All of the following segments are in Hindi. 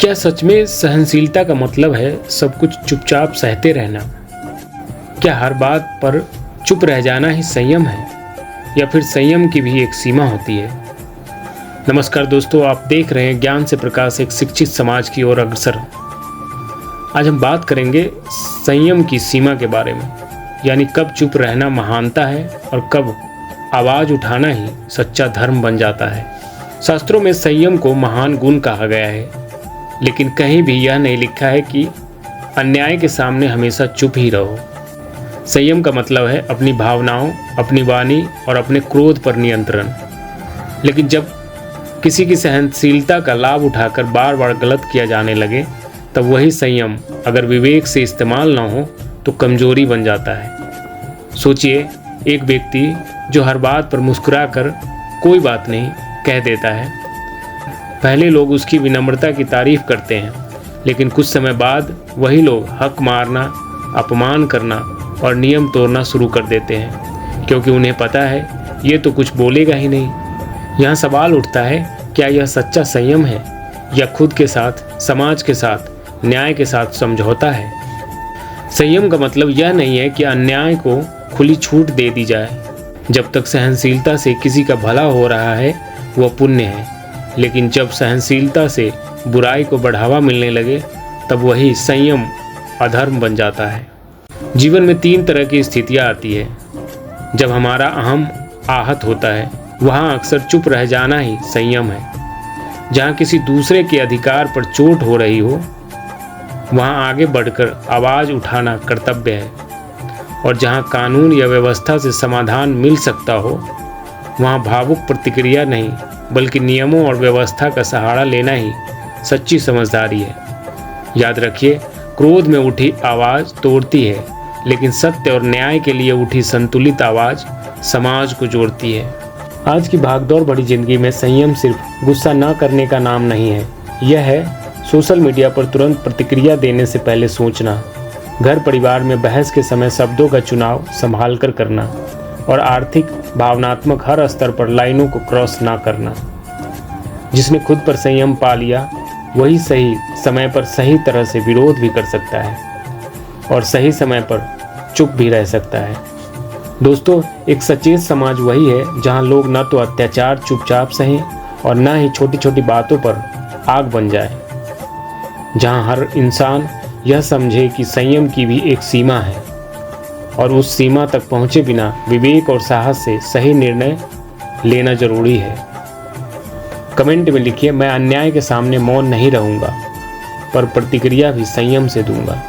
क्या सच में सहनशीलता का मतलब है सब कुछ चुपचाप सहते रहना? क्या हर बात पर चुप रह जाना ही संयम है, या फिर संयम की भी एक सीमा होती है? नमस्कार दोस्तों, आप देख रहे हैं ज्ञान से प्रकाश, एक शिक्षित समाज की ओर अग्रसर। आज हम बात करेंगे संयम की सीमा के बारे में, यानी कब चुप रहना महानता है और कब आवाज़ उठाना ही सच्चा धर्म बन जाता है। शास्त्रों में संयम को महान गुण कहा गया है, लेकिन कहीं भी यह नहीं लिखा है कि अन्याय के सामने हमेशा चुप ही रहो। संयम का मतलब है अपनी भावनाओं, अपनी वाणी और अपने क्रोध पर नियंत्रण। लेकिन जब किसी की सहनशीलता का लाभ उठाकर बार बार गलत किया जाने लगे, तब वही संयम अगर विवेक से इस्तेमाल न हो तो कमजोरी बन जाता है। सोचिए, एक व्यक्ति जो हर बात पर मुस्कुराकर कोई बात नहीं कह देता है। पहले लोग उसकी विनम्रता की तारीफ करते हैं, लेकिन कुछ समय बाद वही लोग हक मारना, अपमान करना और नियम तोड़ना शुरू कर देते हैं, क्योंकि उन्हें पता है ये तो कुछ बोलेगा ही नहीं। यहाँ सवाल उठता है, क्या यह सच्चा संयम है या खुद के साथ, समाज के साथ, न्याय के साथ समझौता है? संयम का मतलब यह नहीं है कि अन्याय को खुली छूट दे दी जाए। जब तक सहनशीलता से किसी का भला हो रहा है वह पुण्य है, लेकिन जब सहनशीलता से बुराई को बढ़ावा मिलने लगे तब वही संयम अधर्म बन जाता है। जीवन में 3 तरह की स्थितियाँ आती है। जब हमारा अहम आहत होता है, वहाँ अक्सर चुप रह जाना ही संयम है। जहाँ किसी दूसरे के अधिकार पर चोट हो रही हो, वहाँ आगे बढ़कर आवाज़ उठाना कर्तव्य है। और जहाँ कानून या व्यवस्था से समाधान मिल सकता हो, वहाँ भावुक प्रतिक्रिया नहीं बल्कि नियमों और व्यवस्था का सहारा लेना ही सच्ची समझदारी है। याद रखिए, क्रोध में उठी आवाज़ तोड़ती है, लेकिन सत्य और न्याय के लिए उठी संतुलित आवाज़ समाज को जोड़ती है। आज की भागदौड़ भरी जिंदगी में संयम सिर्फ गुस्सा न करने का नाम नहीं है। यह है सोशल मीडिया पर तुरंत प्रतिक्रिया देने से पहले सोचना, घर परिवार में बहस के समय शब्दों का चुनाव संभाल कर करना, और आर्थिक भावनात्मक हर स्तर पर लाइनों को क्रॉस ना करना। जिसने खुद पर संयम पा लिया वही सही समय पर सही तरह से विरोध भी कर सकता है और सही समय पर चुप भी रह सकता है। दोस्तों, एक सचेत समाज वही है जहां लोग न तो अत्याचार चुपचाप सहें और न ही छोटी छोटी बातों पर आग बन जाए। जहां हर इंसान यह समझे कि संयम की भी एक सीमा है और उस सीमा तक पहुंचे बिना विवेक और साहस से सही निर्णय लेना जरूरी है। कमेंट में लिखिए, मैं अन्याय के सामने मौन नहीं रहूंगा, पर प्रतिक्रिया भी संयम से दूंगा।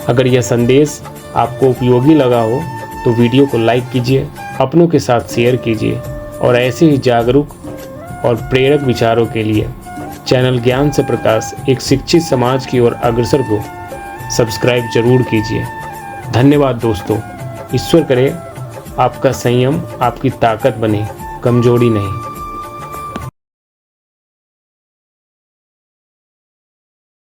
अगर यह संदेश आपको उपयोगी लगा हो तो वीडियो को लाइक कीजिए, अपनों के साथ शेयर कीजिए और ऐसे ही जागरूक और प्रेरक विचारों के लिए चैनल ज्ञान से प्रकाश, एक शिक्षित समाज की ओर अग्रसर को सब्सक्राइब जरूर कीजिए। धन्यवाद दोस्तों। ईश्वर करे आपका संयम आपकी ताकत बने, कमजोरी नहीं।